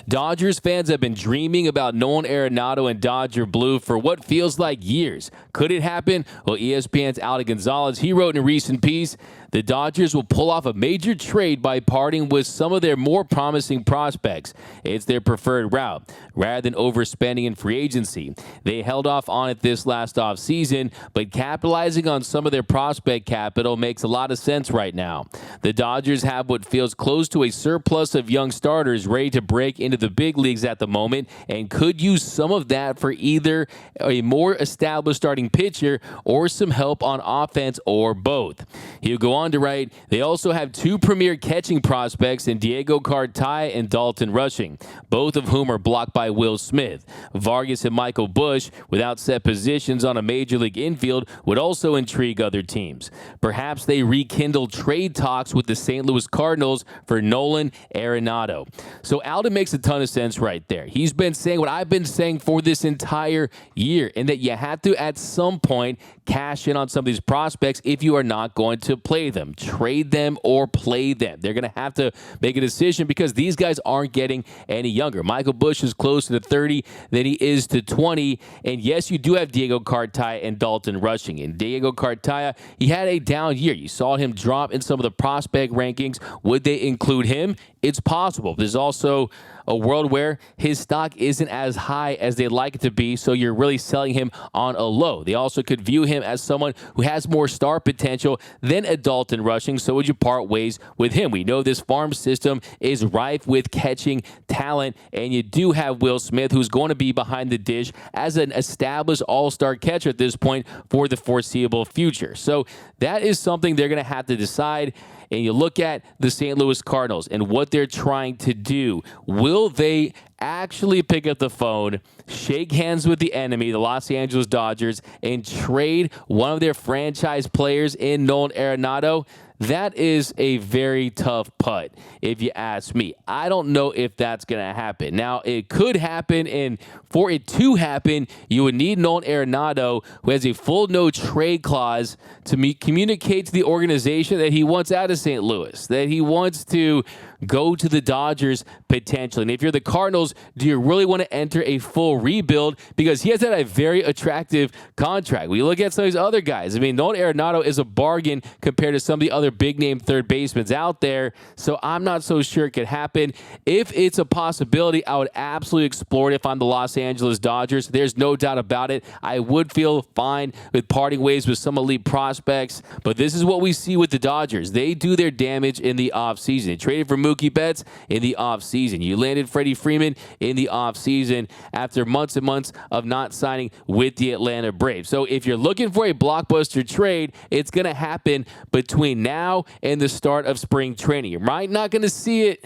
Dodgers fans have been dreaming about Nolan Arenado and Dodger Blue for what feels like years. Could it happen? Well, ESPN's Aldi Gonzalez, he wrote in a recent piece, the Dodgers will pull off a major trade by parting with some of their more promising prospects. It's their preferred route, rather than overspending in free agency. They held off on it this last offseason, but capitalizing on some of their prospect capital makes a lot of sense right now. The Dodgers have what feels close to a surplus of young starters ready to break into the big leagues at the moment and could use some of that for either a more established starting pitcher or some help on offense or both. He'll go on to write, they also have two premier catching prospects in Diego Cartaya and Dalton Rushing, both of whom are blocked by Will Smith. Vargas and Michael Busch, without set positions on a major league infield, would also intrigue other teams. Perhaps they rekindle trade talks with the St. Louis Cardinals for Nolan Arenado. So Alden makes a ton of sense right there. He's been saying what I've been saying for this entire year, and that you have to, at some point, cash in on some of these prospects if you are not going to play them. Trade them or play them. They're going to have to make a decision because these guys aren't getting any younger. Michael Busch is closer to 30 than he is to 20. And yes, you do have Diego Cartaya and Dalton Rushing. And Diego Cartaya, he had a down year. You saw him drop in some of the prospect rankings. Would they include him? It's possible. There's also a world where his stock isn't as high as they'd like it to be, so you're really selling him on a low. They also could view him as someone who has more star potential than a Dalton Rushing, so would you part ways with him? We know this farm system is rife with catching talent, and you do have Will Smith, who's going to be behind the dish as an established all-star catcher at this point for the foreseeable future. So that is something they're going to have to decide. And you look at the St. Louis Cardinals and what they're trying to do. Will they actually pick up the phone, shake hands with the enemy, the Los Angeles Dodgers, and trade one of their franchise players in Nolan Arenado? That is a very tough putt, if you ask me. I don't know if that's going to happen. Now, it could happen, and for it to happen, you would need Nolan Arenado, who has a full no-trade clause, to communicate to the organization that he wants out of St. Louis, that he wants to go to the Dodgers potentially. And if you're the Cardinals, do you really want to enter a full rebuild? Because he has had a very attractive contract. We look at some of these other guys. I mean, Nolan Arenado is a bargain compared to some of the other big-name third basemen out there, so I'm not so sure it could happen. If it's a possibility, I would absolutely explore it if I'm the Los Angeles Dodgers. There's no doubt about it. I would feel fine with parting ways with some elite prospects, but this is what we see with the Dodgers. They do their damage in the offseason. They traded for Mookie Betts in the offseason. You landed Freddie Freeman in the offseason after months and months of not signing with the Atlanta Braves. So if you're looking for a blockbuster trade, it's going to happen between now and the start of spring training. You're right, not going to see it,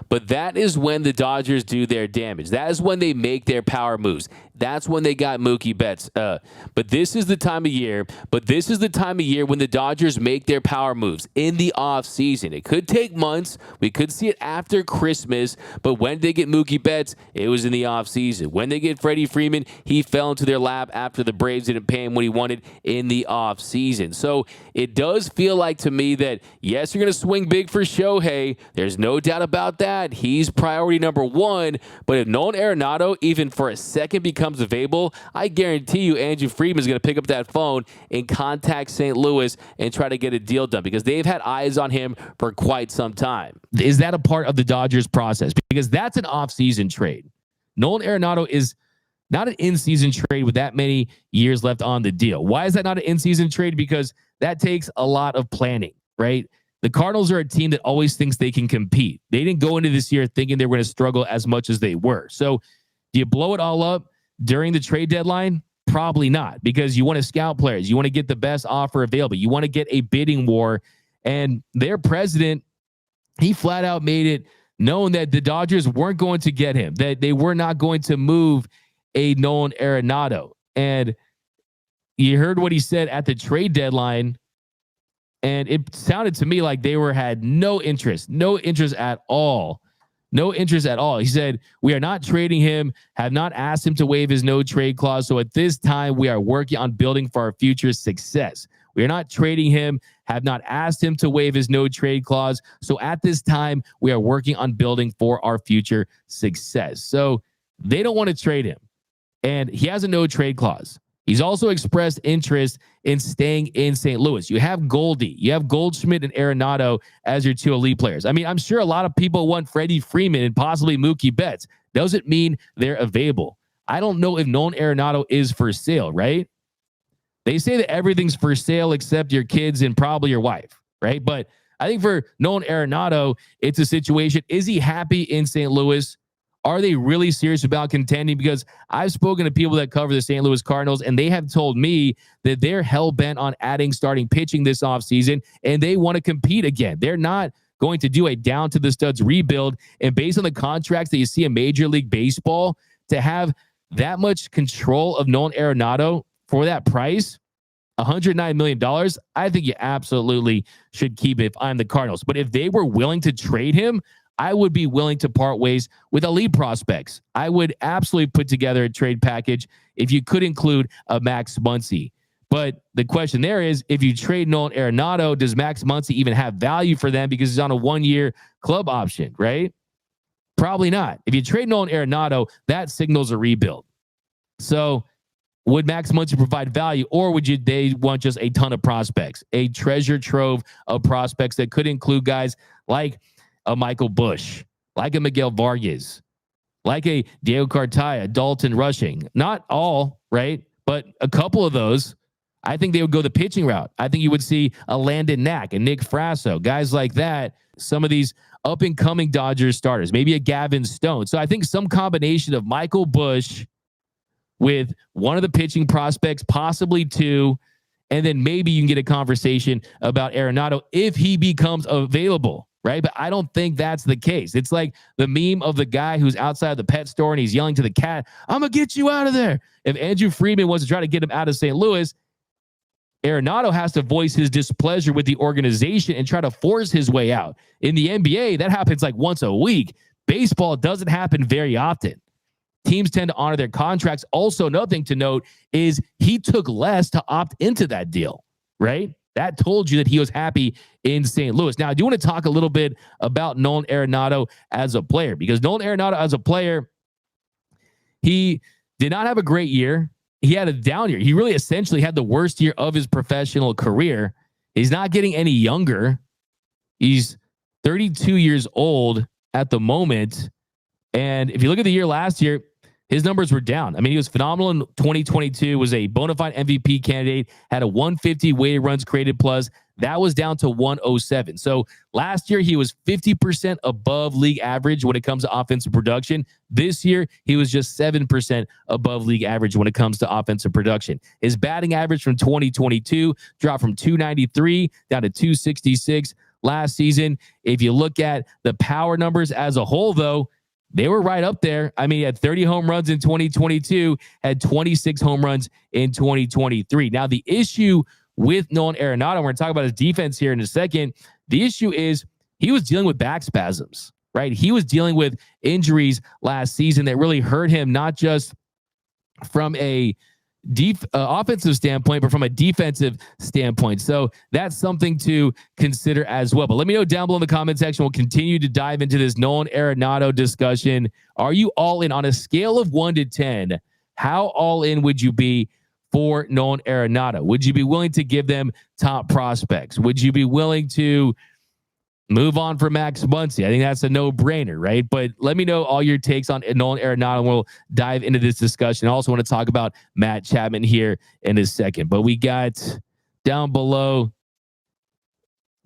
but that is when the Dodgers do their damage. That is when they make their power moves. That's when they got Mookie Betts. But this is the time of year. When the Dodgers make their power moves in the offseason. It could take months. We could see it after Christmas. But when they get Mookie Betts, it was in the offseason. When they get Freddie Freeman, he fell into their lap after the Braves didn't pay him what he wanted in the offseason. So it does feel like to me that, yes, you're going to swing big for Shohei. There's no doubt about that. He's priority number one. But if Nolan Arenado, even for a second, becomes available, I guarantee you Andrew Friedman is going to pick up that phone and contact St. Louis and try to get a deal done because they've had eyes on him for quite some time. Is that a part of the Dodgers process? Because that's an off-season trade. Nolan Arenado is not an in-season trade with that many years left on the deal. Why is that not an in-season trade? Because that takes a lot of planning, right? The Cardinals are a team that always thinks they can compete. They didn't go into this year thinking they were going to struggle as much as they were. So do you blow it all up during the trade deadline? Probably not, because you want to scout players. You want to get the best offer available. You want to get a bidding war. And their president, he flat out made it known that the Dodgers weren't going to get him, that they were not going to move a Nolan Arenado. And you heard what he said at the trade deadline, and it sounded to me like they had no interest at all. No interest at all. He said, we are not trading him, have not asked him to waive his no trade clause. So at this time, we are working on building for our future success. We are not trading him, have not asked him to waive his no trade clause. So at this time, we are working on building for our future success. So they don't want to trade him, and he has a no trade clause. He's also expressed interest in staying in St. Louis. You have Goldie, you have Goldschmidt and Arenado as your two elite players. I mean, I'm sure a lot of people want Freddie Freeman and possibly Mookie Betts. Doesn't mean they're available. I don't know if Nolan Arenado is for sale, right? They say that everything's for sale except your kids and probably your wife, right? But I think for Nolan Arenado, it's a situation. Is he happy in St. Louis? Are they really serious about contending? Because I've spoken to people that cover the St. Louis Cardinals, and they have told me that they're hell-bent on adding starting pitching this offseason, and they want to compete again. They're not going to do a down-to-the-studs rebuild. And based on the contracts that you see in Major League Baseball, to have that much control of Nolan Arenado for that price, $109 million, I think you absolutely should keep it if I'm the Cardinals. But if they were willing to trade him, I would be willing to part ways with elite prospects. I would absolutely put together a trade package if you could include a Max Muncy. But the question there is, if you trade Nolan Arenado, does Max Muncy even have value for them because he's on a 1-year club option, right? Probably not. If you trade Nolan Arenado, that signals a rebuild. So would Max Muncy provide value, or would they want just a ton of prospects, a treasure trove of prospects that could include guys like a Michael Busch, like a Miguel Vargas, like a Diego Cartaya, Dalton Rushing? Not all, right? But a couple of those, I think they would go the pitching route. I think you would see a Landon Knack and Nick Frasso, guys like that. Some of these up-and-coming Dodgers starters, maybe a Gavin Stone. So I think some combination of Michael Busch with one of the pitching prospects, possibly two, and then maybe you can get a conversation about Arenado if he becomes available, right? But I don't think that's the case. It's like the meme of the guy who's outside the pet store and he's yelling to the cat, "I'm going to get you out of there." If Andrew Friedman wants to try to get him out of St. Louis, Arenado has to voice his displeasure with the organization and try to force his way out. In the NBA, that happens like once a week. Baseball doesn't happen very often. Teams tend to honor their contracts. Also, another thing to note is he took less to opt into that deal, right? That told you that he was happy in St. Louis. Now, I do want to talk a little bit about Nolan Arenado as a player, because Nolan Arenado as a player, he did not have a great year. He had a down year. He really essentially had the worst year of his professional career. He's not getting any younger. He's 32 years old at the moment. And if you look at the year last year, his numbers were down. I mean, he was phenomenal in 2022, was a bona fide MVP candidate, had a 150 weighted runs created plus. That was down to 107. So last year, he was 50% above league average when it comes to offensive production. This year, he was just 7% above league average when it comes to offensive production. His batting average from 2022 dropped from 293 down to 266 last season. If you look at the power numbers as a whole, though, they were right up there. I mean, he had 30 home runs in 2022, had 26 home runs in 2023. Now, the issue with Nolan Arenado, we're going to talk about his defense here in a second. The issue is he was dealing with back spasms, right? He was dealing with injuries last season that really hurt him, not just from a offensive standpoint, but from a defensive standpoint. So that's something to consider as well. But let me know down below in the comment section. We'll continue to dive into this Nolan Arenado discussion. Are you all in on a scale of 1 to 10? How all in would you be for Nolan Arenado? Would you be willing to give them top prospects? Would you be willing to move on for Max Muncy? I think that's a no-brainer, right? But let me know all your takes on Nolan Arenado, and we'll dive into this discussion. I also want to talk about Matt Chapman here in a second. But we got down below,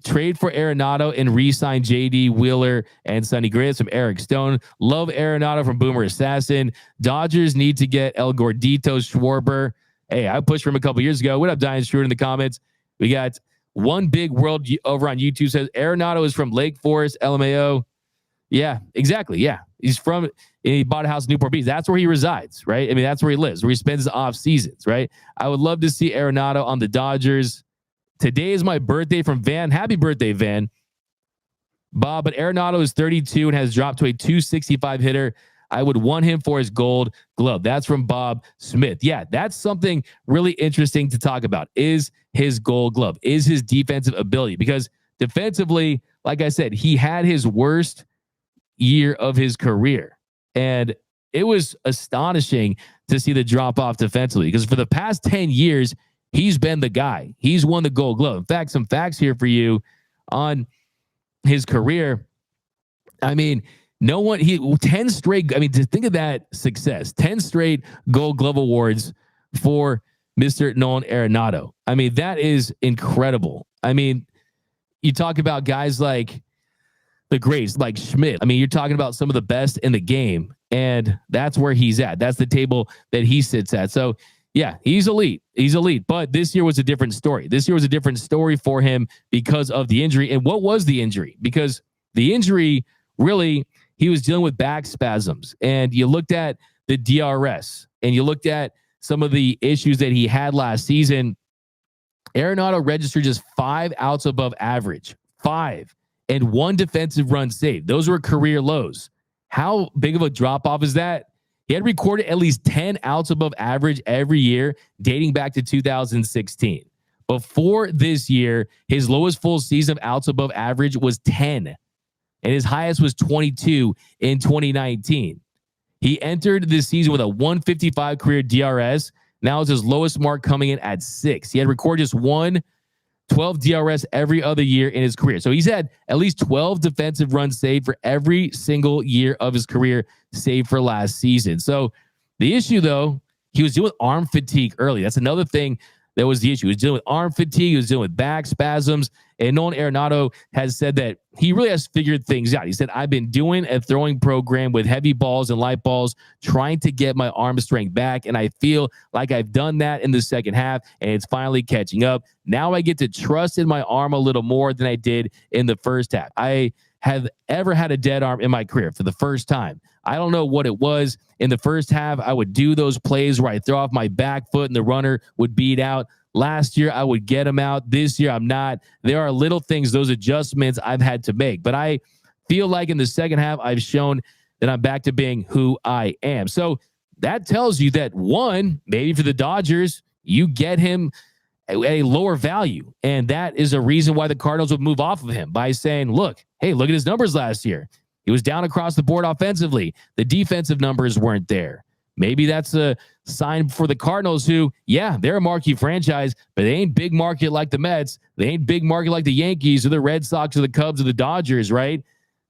trade for Arenado and re-sign JD Wheeler and Sonny Gray from Eric Stone. Love Arenado from Boomer Assassin. Dodgers need to get El Gordito Schwarber. Hey, I pushed for him a couple years ago. What up, Diane Stewart in the comments? We got One Big World over on YouTube says Arenado is from Lake Forest, LMAO. Yeah, exactly. Yeah. He bought a house in Newport Beach. That's where he resides, right? I mean, that's where he lives, where he spends his off seasons, right? I would love to see Arenado on the Dodgers. Today is my birthday from Van. Happy birthday, Van. Bob, but Arenado is 32 and has dropped to a 265 hitter. I would want him for his gold glove. That's from Bob Smith. Yeah, that's something really interesting to talk about. Is his Gold Glove, is his defensive ability. Because defensively, like I said, he had his worst year of his career. And it was astonishing to see the drop off defensively, because for the past 10 years, he's been the guy. He's won the Gold Glove. In fact, some facts here for you on his career. I mean, no one, 10 straight, I mean, to think of that success, 10 straight Gold Glove awards for Mr. Nolan Arenado. I mean, that is incredible. I mean, you talk about guys like the greats, like Schmidt. I mean, you're talking about some of the best in the game, and that's where he's at. That's the table that he sits at. So, yeah, he's elite. He's elite. But this year was a different story. This year was a different story for him because of the injury. And what was the injury? Because the injury, really, he was dealing with back spasms. And you looked at the DRS, and you looked at some of the issues that he had last season. Arenado registered just 5 outs above average. 5. And 1 defensive run saved. Those were career lows. How big of a drop-off is that? He had recorded at least 10 outs above average every year, dating back to 2016. Before this year, his lowest full season of outs above average was 10. And his highest was 22 in 2019. He entered this season with a 155 career DRS. Now it's his lowest mark, coming in at 6. He had recorded just 12 DRS every other year in his career. So he's had at least 12 defensive runs saved for every single year of his career, save for last season. So the issue, though, he was dealing with arm fatigue early. That's another thing that was the issue. He was dealing with arm fatigue. He was dealing with back spasms. And Nolan Arenado has said that he really has figured things out. He said, I've been doing a throwing program with heavy balls and light balls, trying to get my arm strength back. And I feel like I've done that in the second half, and it's finally catching up. Now I get to trust in my arm a little more than I did in the first half. I have ever had a dead arm in my career for the first time. I don't know what it was. In the first half, I would do those plays where I throw off my back foot and the runner would beat out. Last year, I would get him out. This year, I'm not. There are little things, those adjustments I've had to make. But I feel like in the second half, I've shown that I'm back to being who I am. So that tells you that, one, maybe for the Dodgers, you get him at a lower value. And that is a reason why the Cardinals would move off of him, by saying, look at his numbers last year. He was down across the board offensively. The defensive numbers weren't there. Maybe that's a sign for the Cardinals, who, yeah, they're a marquee franchise, but they ain't big market like the Mets. They ain't big market like the Yankees or the Red Sox or the Cubs or the Dodgers, right?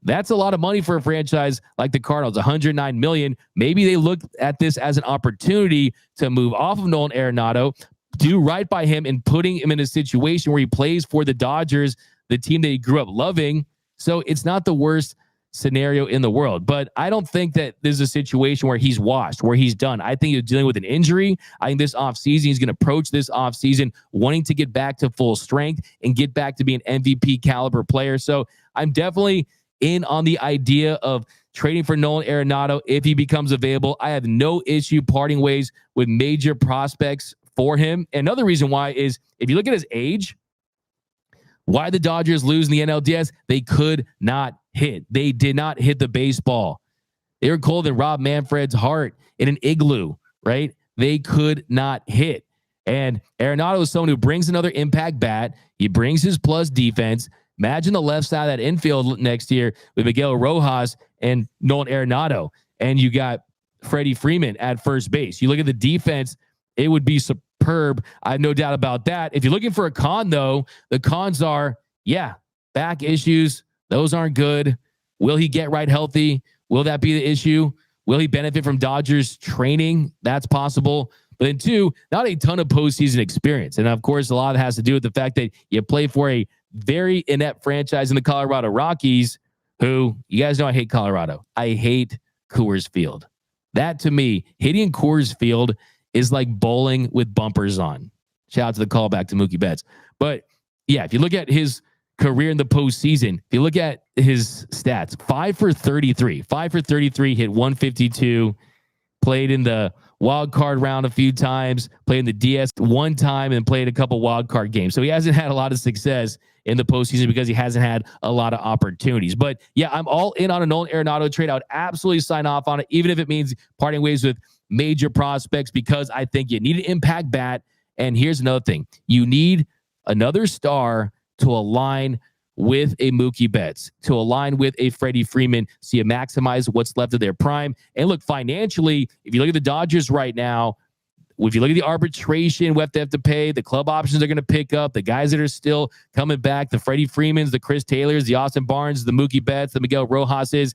That's a lot of money for a franchise like the Cardinals, $109 million. Maybe they look at this as an opportunity to move off of Nolan Arenado, do right by him, and putting him in a situation where he plays for the Dodgers, the team that he grew up loving. So it's not the worst scenario in the world. But I don't think that this is a situation where he's washed, where he's done. I think he's dealing with an injury. I think this offseason, he's going to approach this offseason wanting to get back to full strength and get back to being an MVP caliber player. So I'm definitely in on the idea of trading for Nolan Arenado if he becomes available. I have no issue parting ways with major prospects for him. And another reason why is, if you look at his age, why the Dodgers lose in the NLDS, they could not hit. They did not hit the baseball. They were colder than Rob Manfred's heart in an igloo, right? They could not hit. And Arenado is someone who brings another impact bat. He brings his plus defense. Imagine the left side of that infield next year with Miguel Rojas and Nolan Arenado. And you got Freddie Freeman at first base. You look at the defense, it would be superb. I have no doubt about that. If you're looking for a con, though, the cons are, back issues. Those aren't good. Will he get right healthy? Will that be the issue? Will he benefit from Dodgers training? That's possible. But then, two, not a ton of postseason experience. And, of course, a lot of it has to do with the fact that you play for a very inept franchise in the Colorado Rockies, who, you guys know I hate Colorado. I hate Coors Field. That, to me, hitting in Coors Field is like bowling with bumpers on. Shout out to the callback to Mookie Betts. But, yeah, if you look at his career in the postseason, if you look at his stats, 5 for 33, hit 152, played in the wild card round a few times, played in the DS one time, and played a couple wild card games. So he hasn't had a lot of success in the postseason because he hasn't had a lot of opportunities. But yeah, I'm all in on a Nolan Arenado trade. I would absolutely sign off on it, even if it means parting ways with major prospects, because I think you need an impact bat. And here's another thing. You need another star to align with a Mookie Betts, to align with a Freddie Freeman, so you maximize what's left of their prime. And look, financially, if you look at the Dodgers right now, if you look at the arbitration, what they have to pay, the club options are going to pick up, the guys that are still coming back, the Freddie Freemans, the Chris Taylors, the Austin Barnes, the Mookie Betts, the Miguel Rojas's,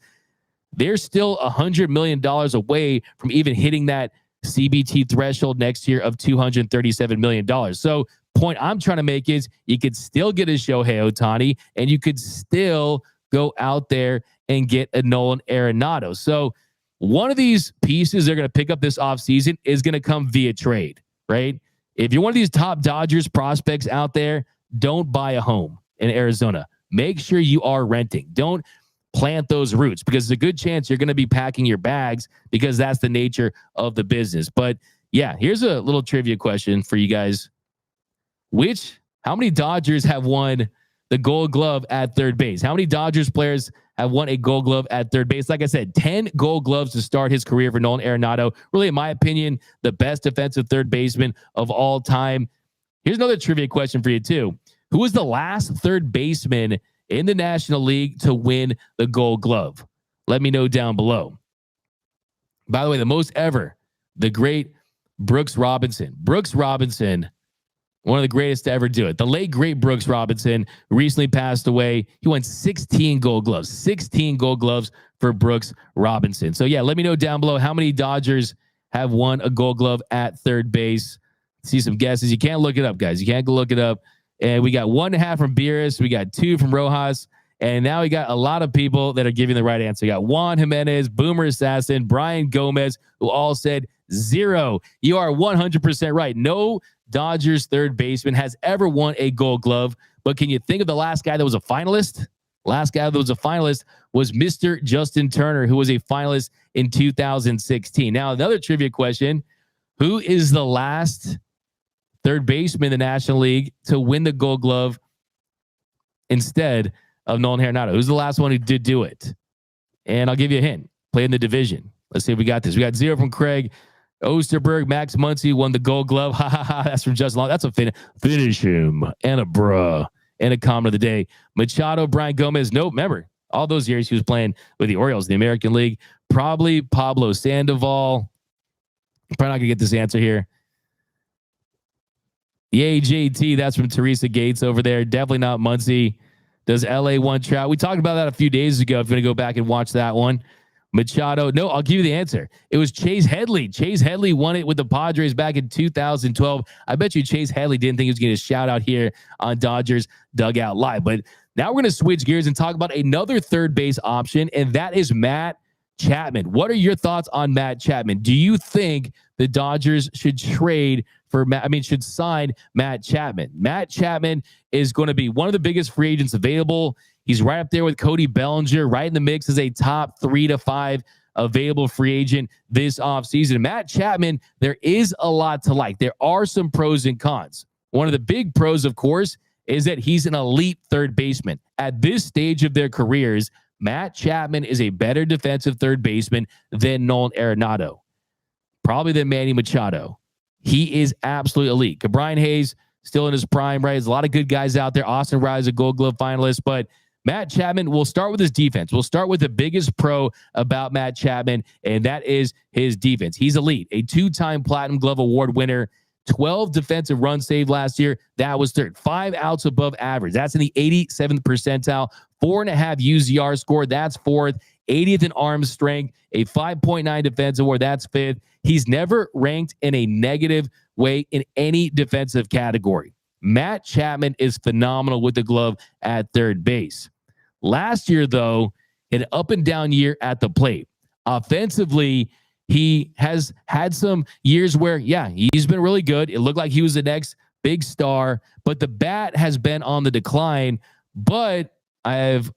they're still $100 million away from even hitting that CBT threshold next year of $237 million. So point I'm trying to make is you could still get a Shohei Ohtani, and you could still go out there and get a Nolan Arenado. So one of these pieces they're going to pick up this offseason is going to come via trade, right? If you're one of these top Dodgers prospects out there, don't buy a home in Arizona. Make sure you are renting. Don't plant those roots, because there's a good chance you're going to be packing your bags, because that's the nature of the business. But yeah, here's a little trivia question for you guys. How many Dodgers have won the Gold Glove at third base? How many Dodgers players have won a Gold Glove at third base? Like I said, 10 Gold Gloves to start his career for Nolan Arenado. Really, in my opinion, the best defensive third baseman of all time. Here's another trivia question for you too. Who was the last third baseman in the National League to win the Gold Glove? Let me know down below. By the way, the most ever, the great Brooks Robinson. Brooks Robinson, one of the greatest to ever do it. The late, great Brooks Robinson recently passed away. He won 16 Gold Gloves. 16 Gold Gloves for Brooks Robinson. So, yeah, let me know down below how many Dodgers have won a Gold Glove at third base. See some guesses. You can't look it up, guys. You can't go look it up. And we got 1.5 from Beerus. We got 2 from Rojas. And now we got a lot of people that are giving the right answer. We got Juan Jimenez, Boomer Assassin, Brian Gomez, who all said 0. You are 100% right. No Dodgers third baseman has ever won a Gold Glove. But can you think of the last guy that was a finalist? Last guy that was a finalist was Mr. Justin Turner, who was a finalist in 2016. Now, another trivia question. Who is the last third baseman in the National League to win the Gold Glove instead of Nolan Arenado? Who's the last one who did do it? And I'll give you a hint. Play in the division. Let's see if we got this. We got 0 from Craig Osterberg. Max Muncy won the Gold Glove. Ha ha ha. That's from Justin Long. That's a finish him. And a bruh. And a comment of the day. Machado, Brian Gomez. Nope. Remember, all those years he was playing with the Orioles, the American League. Probably Pablo Sandoval. Probably not going to get this answer here. Yay, JT. That's from Teresa Gates over there. Definitely not Muncy. Does LA want Trout? We talked about that a few days ago. If you're going to go back and watch that one. Machado. No, I'll give you the answer. It was Chase Headley. Chase Headley won it with the Padres back in 2012. I bet you Chase Headley didn't think he was getting a shout out here on Dodgers Dugout Live. But now we're going to switch gears and talk about another third base option, and that is Matt Chapman. What are your thoughts on Matt Chapman? Do you think the Dodgers should should sign Matt Chapman? Matt Chapman is going to be one of the biggest free agents available. He's right up there with Cody Bellinger, right in the mix as a top 3 to 5 available free agent this offseason. Matt Chapman, there is a lot to like. There are some pros and cons. One of the big pros, of course, is that he's an elite third baseman. At this stage of their careers, Matt Chapman is a better defensive third baseman than Nolan Arenado, probably than Manny Machado. He is absolutely elite. Brian Hayes, still in his prime, right? There's a lot of good guys out there. Austin Riley's a Gold Glove finalist, but Matt Chapman, we'll start with his defense. We'll start with the biggest pro about Matt Chapman, and that is his defense. He's elite, a 2-time Platinum Glove Award winner, 12 defensive runs saved last year. That was third. 5 outs above average. That's in the 87th percentile. 4.5 UZR score. That's fourth. 80th in arm strength. A 5.9 defense award. That's fifth. He's never ranked in a negative way in any defensive category. Matt Chapman is phenomenal with the glove at third base. Last year, though, an up and down year at the plate. Offensively, he has had some years where, he's been really good. It looked like he was the next big star, but the bat has been on the decline. But I have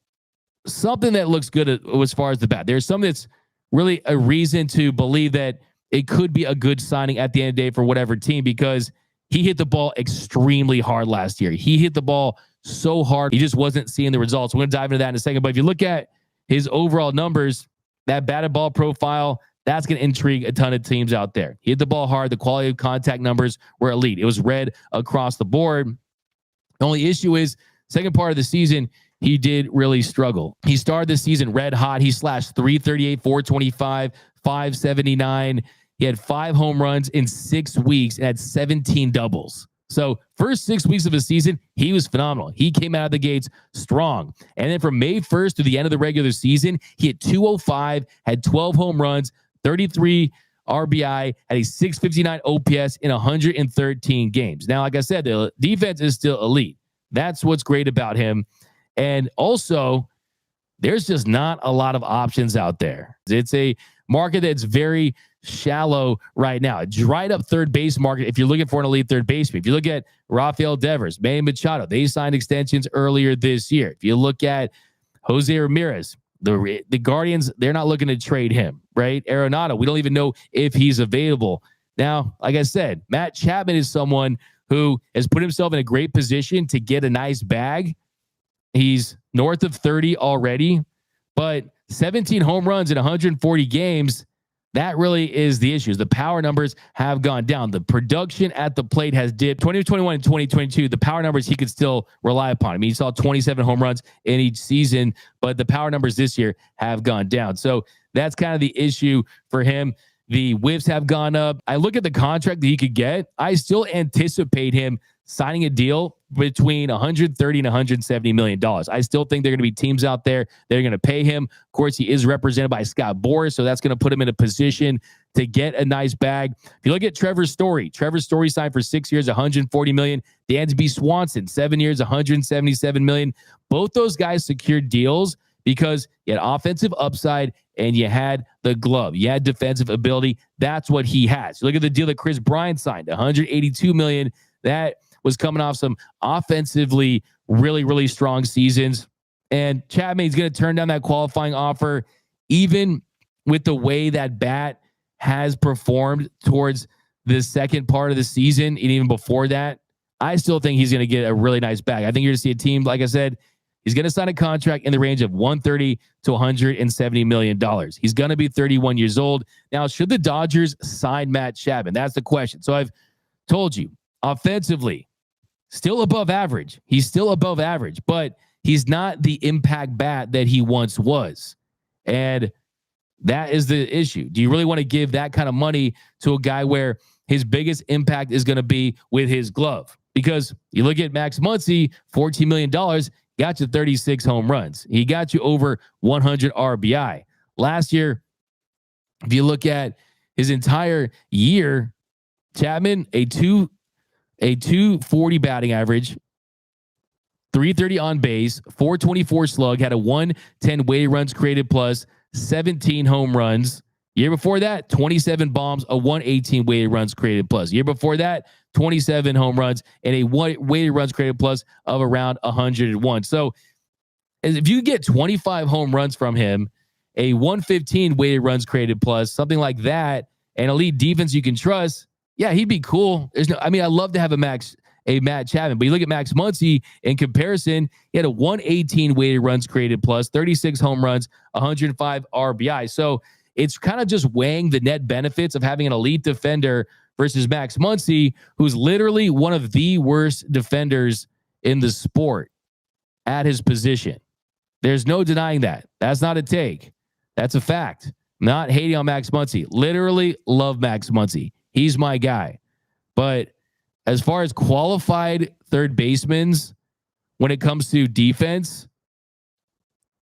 something that looks good as far as the bat. There's something that's really a reason to believe that it could be a good signing at the end of the day for whatever team, because he hit the ball extremely hard last year. He hit the ball so hard, he just wasn't seeing the results. We're going to dive into that in a second. But if you look at his overall numbers, that batted ball profile, that's going to intrigue a ton of teams out there. He hit the ball hard. The quality of contact numbers were elite. It was red across the board. The only issue is second part of the season, he did really struggle. He started the season red hot. He slashed 338, 425, 579. He had 5 home runs in 6 weeks and had 17 doubles. So first 6 weeks of the season, he was phenomenal. He came out of the gates strong. And then from May 1st to the end of the regular season, he hit 205, had 12 home runs, 33 RBI, had a 659 OPS in 113 games. Now, like I said, the defense is still elite. That's what's great about him. And also, there's just not a lot of options out there. It's a market that's very shallow right now. A dried up third base market if you're looking for an elite third baseman. If you look at Rafael Devers, Manny Machado, they signed extensions earlier this year. If you look at Jose Ramirez, the Guardians, they're not looking to trade him, right? Arenado, we don't even know if he's available. Now, like I said, Matt Chapman is someone who has put himself in a great position to get a nice bag. He's north of 30 already, but 17 home runs in 140 games, that really is the issue. The power numbers have gone down. The production at the plate has dipped. 2021 and 2022, the power numbers he could still rely upon. I mean, he saw 27 home runs in each season, but the power numbers this year have gone down. So that's kind of the issue for him. The whiffs have gone up. I look at the contract that he could get. I still anticipate him signing a deal between 130 and 170 million dollars. I still think there are going to be teams out there that are going to pay him. Of course, he is represented by Scott Boras, so that's going to put him in a position to get a nice bag. If you look at Trevor Story signed for 6 years, 140 million. Dansby Swanson, 7 years, 177 million. Both those guys secured deals because you had offensive upside and you had the glove. You had defensive ability. That's what he has. Look at the deal that Chris Bryant signed, 182 million. That was coming off some offensively really, really strong seasons. And Chapman's going to turn down that qualifying offer, even with the way that bat has performed towards the second part of the season and even before that. I still think he's going to get a really nice bag. I think you're going to see a team, like I said, he's going to sign a contract in the range of 130 to 170 million dollars. He's going to be 31 years old. Now, should the Dodgers sign Matt Chapman? That's the question. So I've told you, offensively, still above average. He's still above average, but he's not the impact bat that he once was. And that is the issue. Do you really want to give that kind of money to a guy where his biggest impact is going to be with his glove? Because you look at Max Muncy, $14 million, got you 36 home runs. He got you over 100 RBI. Last year, if you look at his entire year, Chapman, a 240 batting average, 330 on base, 424 slug, had a 110 weighted runs created plus, 17 home runs. Year before that, 27 bombs, a 118 weighted runs created plus. Year before that, 27 home runs and a weighted runs created plus of around 101. So if you get 25 home runs from him, a 115 weighted runs created plus, something like that, and elite defense you can trust, yeah, he'd be cool. I love to have a Matt Chapman, but you look at Max Muncy in comparison, he had a 118 weighted runs created plus, 36 home runs, 105 RBI. So it's kind of just weighing the net benefits of having an elite defender versus Max Muncy, who's literally one of the worst defenders in the sport at his position. There's no denying that. That's not a take. That's a fact. Not hating on Max Muncy. Literally love Max Muncy. He's my guy. But as far as qualified third basemen, when it comes to defense,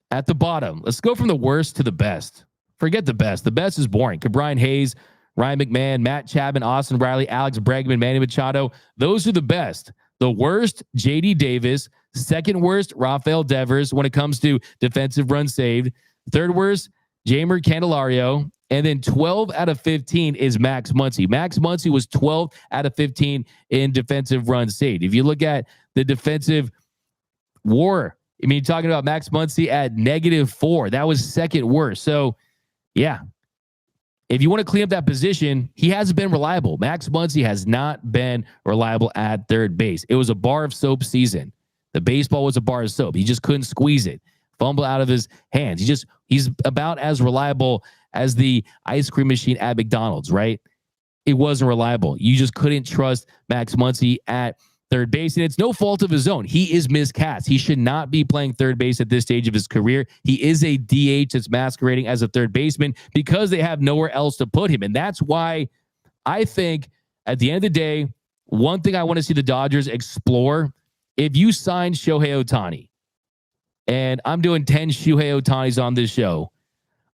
at the bottom, let's go from the worst to the best. Forget the best. The best is boring. Brian Hayes, Ryan McMahon, Matt Chapman, Austin Riley, Alex Bregman, Manny Machado. Those are the best. The worst, J.D. Davis. Second worst, Rafael Devers when it comes to defensive runs saved. Third worst, Jeimer Candelario. And then 12 out of 15 is Max Muncy. Max Muncy was 12 out of 15 in defensive runs saved. If you look at the defensive WAR, you're talking about Max Muncy at -4. That was second worst. So, yeah, if you want to clean up that position, he hasn't been reliable. Max Muncy has not been reliable at third base. It was a bar of soap season. The baseball was a bar of soap. He just couldn't squeeze it. Fumble out of his hands. He's about as reliable as the ice cream machine at McDonald's, right? It wasn't reliable. You just couldn't trust Max Muncy at third base, and it's no fault of his own. He is miscast. He should not be playing third base at this stage of his career. He is a DH that's masquerading as a third baseman because they have nowhere else to put him. And that's why I think at the end of the day, one thing I want to see the Dodgers explore, if you sign Shohei Ohtani, and I'm doing 10 Shohei Ohtanis on this show,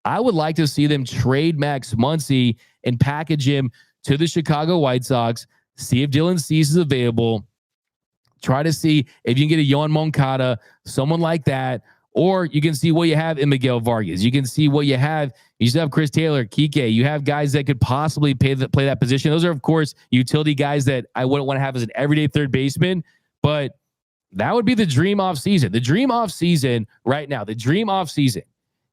I would like to see them trade Max Muncy and package him to the Chicago White Sox, see if Dylan Cease is available, try to see if you can get a Yohan Moncada, someone like that, or you can see what you have in Miguel Vargas. You can see what you have. You still have Chris Taylor, Kike. You have guys that could possibly play that position. Those are, of course, utility guys that I wouldn't want to have as an everyday third baseman, but that would be the dream off season. The dream off season right now, the dream off season,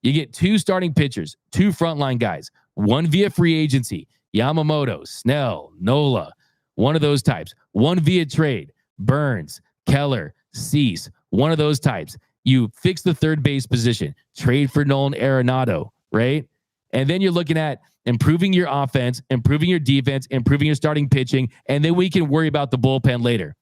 you get 2 starting pitchers, 2 frontline guys, 1 via free agency, Yamamoto, Snell, Nola, one of those types, 1 via trade, Burns, Keller, Cease, one of those types. You fix the third base position, trade for Nolan Arenado, right? And then you're looking at improving your offense, improving your defense, improving your starting pitching, and then we can worry about the bullpen later.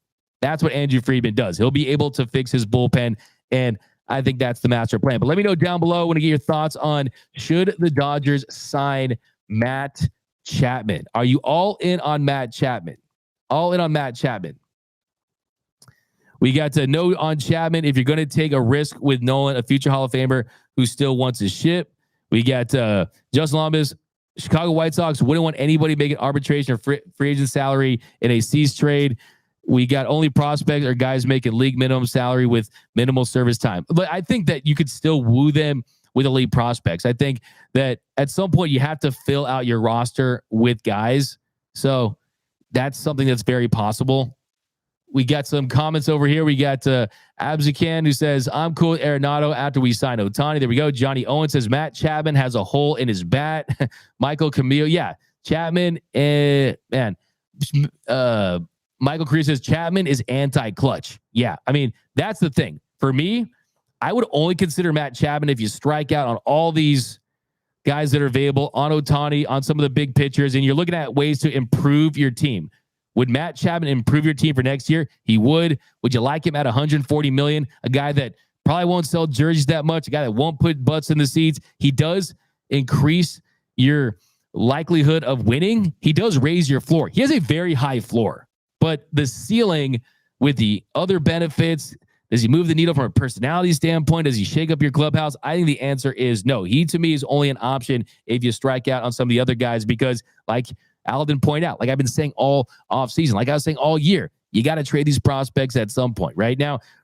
That's what Andrew Friedman does. He'll be able to fix his bullpen, and I think that's the master plan. But let me know down below. I want to get your thoughts on, should the Dodgers sign Matt Chapman? Are you all in on Matt Chapman? All in on Matt Chapman. We got to know on Chapman, if you're going to take a risk with Nolan, a future Hall of Famer who still wants his ship. We got Justin Lombas. Chicago White Sox wouldn't want anybody making arbitration or free agent salary in a Cease trade. We got only prospects or guys making league minimum salary with minimal service time. But I think that you could still woo them with elite prospects. I think that at some point you have to fill out your roster with guys. So that's something that's very possible. We got some comments over here. We got Abzican, who says, I'm cool with Arenado after we sign Ohtani. There we go. Johnny Owen says, Matt Chapman has a hole in his bat. Michael Camille. Yeah. Chapman. Michael Cruz says, Chapman is anti-clutch. Yeah. I mean, that's the thing. For me, I would only consider Matt Chapman if you strike out on all these guys that are available, on Ohtani, on some of the big pitchers, and you're looking at ways to improve your team. Would Matt Chapman improve your team for next year? He would. Would you like him at $140 million? A guy that probably won't sell jerseys that much, a guy that won't put butts in the seats. He does increase your likelihood of winning. He does raise your floor. He has a very high floor, but the ceiling with the other benefits, does he move the needle from a personality standpoint? Does he shake up your clubhouse? I think the answer is no. He, to me, is only an option if you strike out on some of the other guys, because like Alden pointed out, like I've been saying all offseason, like I was saying all year, you got to trade these prospects at some point. Right now,